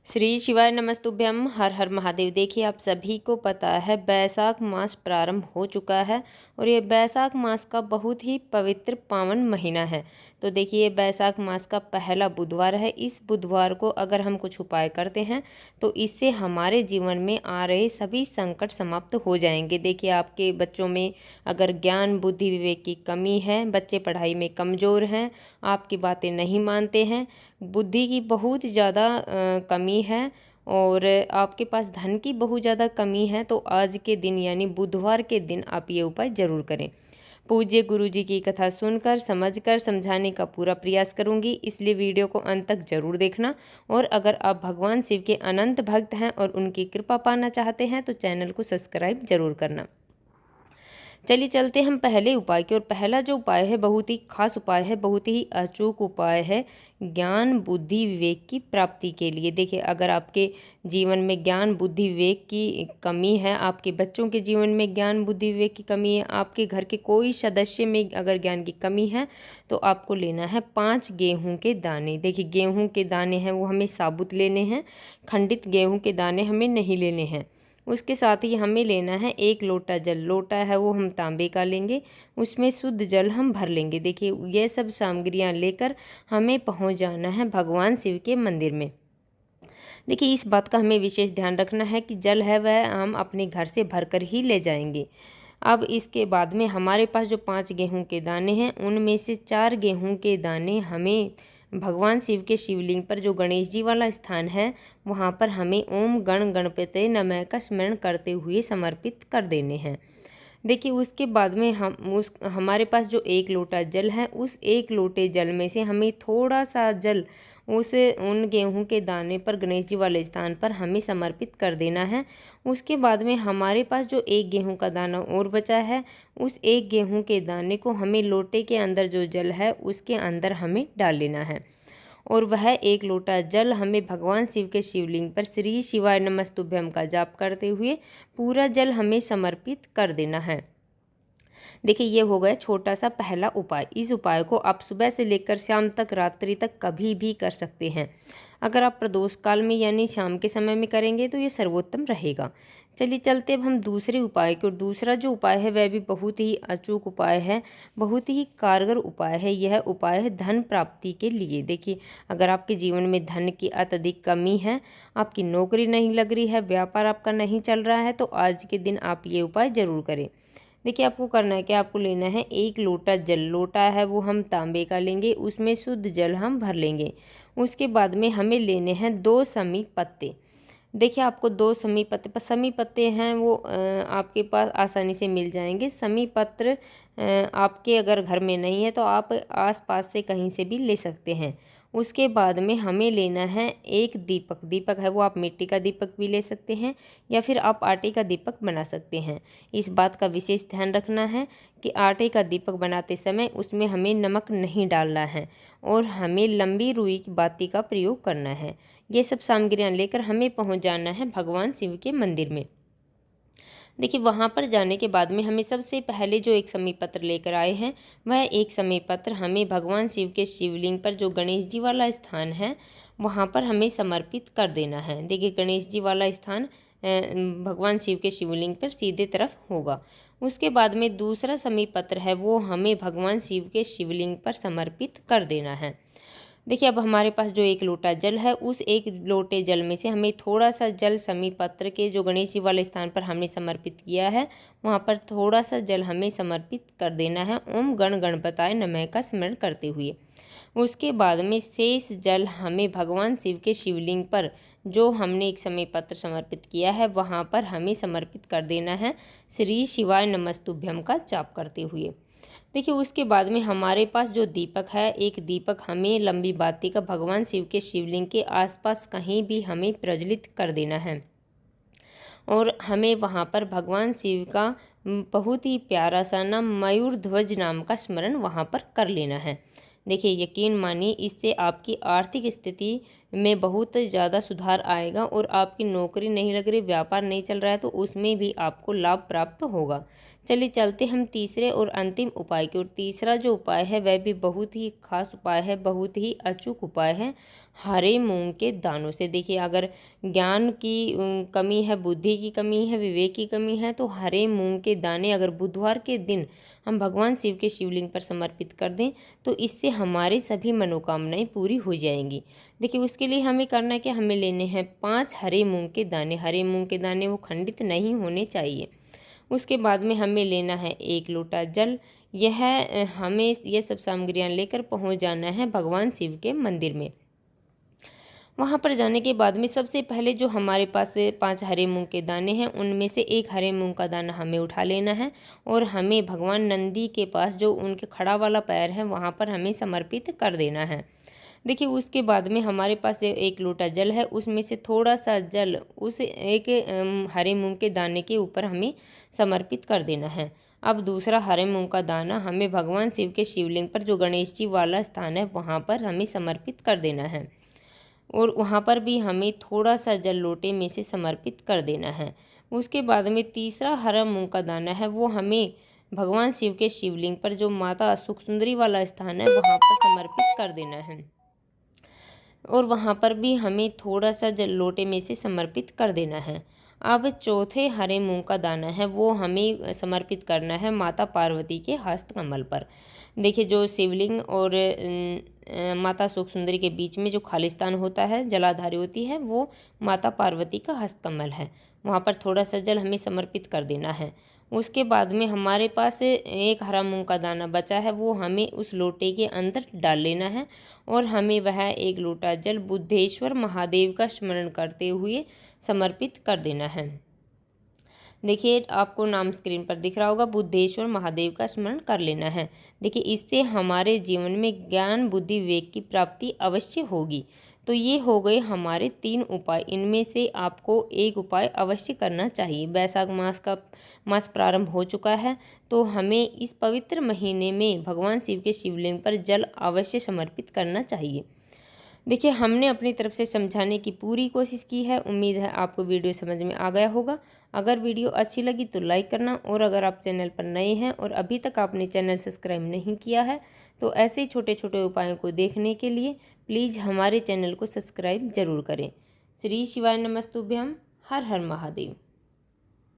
श्री शिवाय नमस्तुभ्यम। हर हर महादेव। देखिए, आप सभी को पता है बैसाख मास प्रारंभ हो चुका है और ये बैसाख मास का बहुत ही पवित्र पावन महीना है। तो देखिए, बैसाख मास का पहला बुधवार है। इस बुधवार को अगर हम कुछ उपाय करते हैं तो इससे हमारे जीवन में आ रहे सभी संकट समाप्त हो जाएंगे। देखिए, आपके बच्चों में अगर ज्ञान बुद्धि विवेक की कमी है, बच्चे पढ़ाई में कमज़ोर हैं, आपकी बातें नहीं मानते हैं, बुद्धि की बहुत ज़्यादा कमी है और आपके पास धन की बहुत ज़्यादा कमी है, तो आज के दिन यानी बुधवार के दिन आप ये उपाय ज़रूर करें। पूज्य गुरु जी की कथा सुनकर समझकर समझाने का पूरा प्रयास करूंगी, इसलिए वीडियो को अंत तक जरूर देखना। और अगर आप भगवान शिव के अनंत भक्त हैं और उनकी कृपा पाना चाहते हैं तो चैनल को सब्सक्राइब जरूर करना। चलिए चलते हम पहले उपाय की। और पहला जो उपाय है बहुत ही खास उपाय है, बहुत ही अचूक उपाय है ज्ञान बुद्धि विवेक की प्राप्ति के लिए। देखिए, अगर आपके जीवन में ज्ञान बुद्धि विवेक की कमी है, आपके बच्चों के जीवन में ज्ञान बुद्धि विवेक की कमी है, आपके घर के कोई सदस्य में अगर ज्ञान की कमी है, तो आपको लेना है 5 गेहूं के दाने। देखिए, गेहूं के दाने हैं वो हमें साबुत लेने हैं, खंडित गेहूं के दाने हमें नहीं लेने हैं। उसके साथ ही हमें लेना है 1 लोटा जल। लोटा है वो हम तांबे का लेंगे, उसमें शुद्ध जल हम भर लेंगे। देखिए, ये सब सामग्रियां लेकर हमें पहुंच जाना है भगवान शिव के मंदिर में। देखिए, इस बात का हमें विशेष ध्यान रखना है कि जल है वह हम अपने घर से भरकर ही ले जाएंगे। अब इसके बाद में हमारे पास जो 5 गेहूं के दाने हैं, उनमें से 4 गेहूं के दाने हमें भगवान शिव के शिवलिंग पर, जो गणेश जी वाला स्थान है, वहाँ पर हमें ओम गण गणपते नमः का स्मरण करते हुए समर्पित कर देने हैं। देखिए, उसके बाद में हमारे पास जो 1 लोटा जल है, उस 1 लोटे जल में से हमें थोड़ा सा जल उन गेहूं के दाने पर, गणेश जी वाले स्थान पर हमें समर्पित कर देना है। उसके बाद में हमारे पास जो 1 गेहूं का दाना और बचा है, उस 1 गेहूं के दाने को हमें लोटे के अंदर जो जल है उसके अंदर हमें डाल लेना है। और वह 1 लोटा जल हमें भगवान शिव के शिवलिंग पर श्री शिवाय नमस्तुभ्यम का जाप करते हुए पूरा जल हमें समर्पित कर देना है। देखिए, ये हो गया छोटा सा पहला उपाय। इस उपाय को आप सुबह से लेकर शाम तक, रात्रि तक कभी भी कर सकते हैं। अगर आप प्रदोष काल में यानी शाम के समय में करेंगे तो ये सर्वोत्तम रहेगा। चलिए चलते अब हम दूसरे उपाय की। और दूसरा जो उपाय है वह भी बहुत ही अचूक उपाय है, बहुत ही कारगर उपाय है। यह उपाय है धन प्राप्ति के लिए। देखिए, अगर आपके जीवन में धन की अत्यधिक कमी है, आपकी नौकरी नहीं लग रही है, व्यापार आपका नहीं चल रहा है, तो आज के दिन आप ये उपाय ज़रूर करें। देखिए, आपको करना है कि आपको लेना है 1 लोटा जल। लोटा है वो हम तांबे का लेंगे, उसमें शुद्ध जल हम भर लेंगे। उसके बाद में हमें लेने हैं 2 समी पत्ते। देखिए, आपको 2 समी पत्ते हैं वो आपके पास आसानी से मिल जाएंगे। समी पत्र आपके अगर घर में नहीं है तो आप आसपास से कहीं से भी ले सकते हैं। उसके बाद में हमें लेना है 1 दीपक। दीपक है वो आप मिट्टी का दीपक भी ले सकते हैं या फिर आप आटे का दीपक बना सकते हैं। इस बात का विशेष ध्यान रखना है कि आटे का दीपक बनाते समय उसमें हमें नमक नहीं डालना है और हमें लंबी रुई की बाती का प्रयोग करना है। ये सब सामग्रियाँ लेकर हमें पहुंच जाना है भगवान शिव के मंदिर में। देखिए, वहाँ पर जाने के बाद में हमें सबसे पहले जो एक समी पत्र लेकर आए हैं, वह एक समी पत्र हमें भगवान शिव के शिवलिंग पर, जो गणेश जी वाला स्थान है, वहाँ पर हमें समर्पित कर देना है। देखिए, गणेश जी वाला स्थान भगवान शिव के शिवलिंग पर सीधे तरफ होगा। उसके बाद में दूसरा समी पत्र है वो हमें भगवान शिव के शिवलिंग पर समर्पित कर देना है। देखिए, अब हमारे पास जो 1 लोटा जल है, उस 1 लोटे जल में से हमें थोड़ा सा जल समी पत्र के, जो गणेश जी वाले स्थान पर हमने समर्पित किया है, वहाँ पर थोड़ा सा जल हमें समर्पित कर देना है ओम गण गणपताय नमः का स्मरण करते हुए। उसके बाद में शेष जल हमें भगवान शिव के शिवलिंग पर, जो हमने एक समय पत्र समर्पित किया है, वहाँ पर हमें समर्पित कर देना है श्री शिवाय नमस्तुभ्यम का जाप करते हुए। देखिए, उसके बाद में हमारे पास जो दीपक है, 1 दीपक हमें लंबी बाती का भगवान शिव के शिवलिंग के आसपास कहीं भी हमें प्रज्वलित कर देना है और हमें वहाँ पर भगवान शिव का बहुत ही प्यारा सा नाम मयूर ध्वज नाम का स्मरण वहाँ पर कर लेना है। देखिए, यकीन मानिए, इससे आपकी आर्थिक स्थिति में बहुत ज़्यादा सुधार आएगा और आपकी नौकरी नहीं लग रही, व्यापार नहीं चल रहा है तो उसमें भी आपको लाभ प्राप्त होगा। चलिए चलते हम तीसरे और अंतिम उपाय की ओर। तीसरा जो उपाय है वह भी बहुत ही खास उपाय है, बहुत ही अचूक उपाय है हरे मूंग के दानों से। देखिए अगर ज्ञान की कमी है, बुद्धि की कमी है, विवेक की कमी है तो हरे मूंग के दाने अगर बुधवार के दिन हम भगवान शिव के शिवलिंग पर समर्पित कर दें तो इससे हमारी सभी मनोकामनाएं पूरी हो जाएंगी। देखिए उसके लिए हमें करना है कि हमें लेने हैं 5 हरे मूंग के दाने। हरे मूंग के दाने वो खंडित नहीं होने चाहिए। उसके बाद में हमें लेना है 1 लोटा जल। यह हमें ये सब सामग्रियाँ लेकर पहुंच जाना है भगवान शिव के मंदिर में। वहाँ पर जाने के बाद में सबसे पहले जो हमारे पास 5 हरे मूंग के दाने हैं उनमें से 1 हरे मूंग का दाना हमें उठा लेना है और हमें भगवान नंदी के पास जो उनके खड़ा वाला पैर है वहाँ पर हमें समर्पित कर देना है। देखिए उसके बाद में हमारे पास 1 लोटा जल है, उसमें से थोड़ा सा जल उस एक हरे मूंग के दाने के ऊपर हमें समर्पित कर देना है। अब दूसरा हरे मूंग का दाना हमें भगवान शिव के शिवलिंग पर जो गणेश जी वाला स्थान है वहाँ पर हमें समर्पित कर देना है और वहाँ पर भी हमें थोड़ा सा जल लोटे में से समर्पित कर देना है। उसके बाद में तीसरा हरा मूंग का दाना है वो हमें भगवान शिव के शिवलिंग पर जो माता सुख सुंदरी वाला स्थान है वहाँ पर समर्पित कर देना है और वहाँ पर भी हमें थोड़ा सा जल लोटे में से समर्पित कर देना है। अब चौथे हरे मूंग का दाना है वो हमें समर्पित करना है माता पार्वती के हस्त कमल पर। देखिए जो शिवलिंग और माता सुख सुंदरी के बीच में जो खालिस्तान होता है, जलाधारी होती है, वो माता पार्वती का हस्त कमल है। वहाँ पर थोड़ा सा जल हमें समर्पित कर देना है। उसके बाद में हमारे पास 1 हरा मूंग का दाना बचा है वो हमें उस लोटे के अंदर डाल लेना है और हमें वह 1 लोटा जल बुद्धेश्वर महादेव का स्मरण करते हुए समर्पित कर देना है। देखिए आपको नाम स्क्रीन पर दिख रहा होगा, बुद्धेश्वर महादेव का स्मरण कर लेना है। देखिए इससे हमारे जीवन में ज्ञान बुद्धि विवेक की प्राप्ति अवश्य होगी। तो ये हो गए हमारे 3 उपाय। इनमें से आपको एक उपाय अवश्य करना चाहिए। वैशाख मास प्रारंभ हो चुका है तो हमें इस पवित्र महीने में भगवान शिव के शिवलिंग पर जल अवश्य समर्पित करना चाहिए। देखिए हमने अपनी तरफ से समझाने की पूरी कोशिश की है। उम्मीद है आपको वीडियो समझ में आ गया होगा। अगर वीडियो अच्छी लगी तो लाइक करना और अगर आप चैनल पर नए हैं और अभी तक आपने चैनल सब्सक्राइब नहीं किया है तो ऐसे छोटे छोटे उपायों को देखने के लिए प्लीज़ हमारे चैनल को सब्सक्राइब जरूर करें। श्री शिवाय नमस्तुभ्यम। हर हर महादेव।